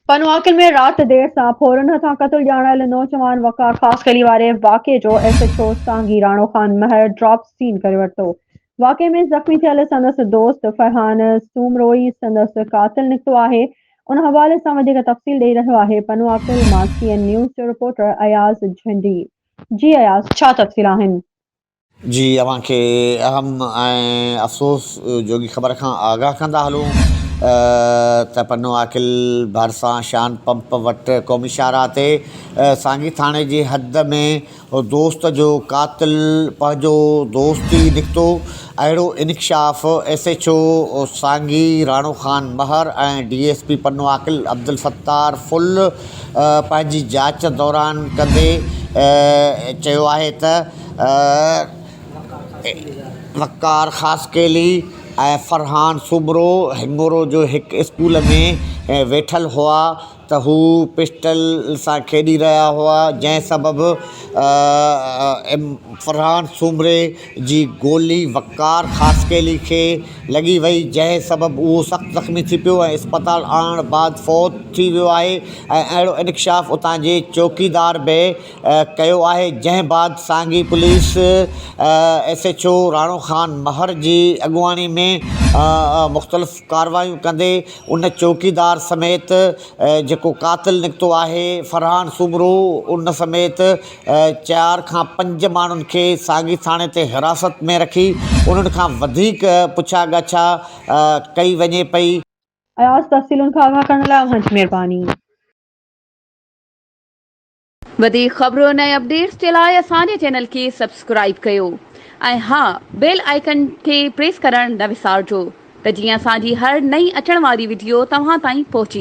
पनवाकिल में रात देर सां फोरन हथां क़त्ल ॼाणायल नौजवान वकार ख़ास कली वारे वाक़े जो SHO सांगी राणो खान महर ड्रॉप सीन करे वरितो। वाक़े में ज़ख़्मी थियल संदसि दोस्त फरहान सूमरोई संदसि क़ातिल निकितो आहे। उन हवाले सां वधीक तफ़सील ॾेई रहियो आहे पनवाकिल मां CN न्यूज़ जो रिपोर्टर अयाज़ झंडी। जी अयाज़, छा तफ़सील आहिनि? जी अव्हांखे अहम ऐं अफ़सोस जोगी ख़बर खां आगाह कंदा हलूं त पनवाकिल भरिसां शान पंप वटि क़ौमी शाहराह ते सांगी थाणे जी हद में दोस्त जो क़ातिल पंहिंजो दोस्त ई निकितो। अहिड़ो इंकशाफ़ SHO सांगी राणो खान महर ऐं DSP पनवाकिल अब्दुल सत्तार फुल पंहिंजी जांच दौरान कंदे चयो आहे त वकार ख़ासकेली ऐं फरहान सूमरो हिंगोरो जो हिकु स्कूल में वेठल हुआ त हू पिस्टल सां खेॾी रहिया हुआ, जंहिं सबबु फरहान सूमरे जी गोली वकार ख़ासकेली खे लॻी वई, जंहिं सबबु उहो सख़्तु ज़ख़्मी थी पियो ऐं अस्पताल आणण बाद फ़ौत थी वियो आहे। ऐं अहिड़ो इंकशाफ़ उतां जे चौकीदार बि कयो आहे, जंहिं बाद सांगी पुलिस SHO राणो खान महर जी अॻुवाणी में मुख़्तलिफ़ कार्रवायूं कंदे उन चौकीदार समेत जेको क़ातिल निकितो आहे फरहान सूमरो, उन समेत 4 खां 5 माण्हुनि खे सांगी थाणे ते हिरासत में रखी उन्हनि खां वधीक पुछा ॻाछा कई वञे पई। अयाज़, तफ़सीलुनि खां आगाह करण लाइ अव्हांजी महिरबानी। वधीक ख़बरुनि ऐं अपडेट्स जे लाइ असांजे चैनल खे सब्सक्राइब कयो ऐं हा, बेल आइकन खे प्रेस करणु न विसारिजो त जीअं असांजी हर नई अचण वारी वीडियो तव्हां ताईं पहुचे।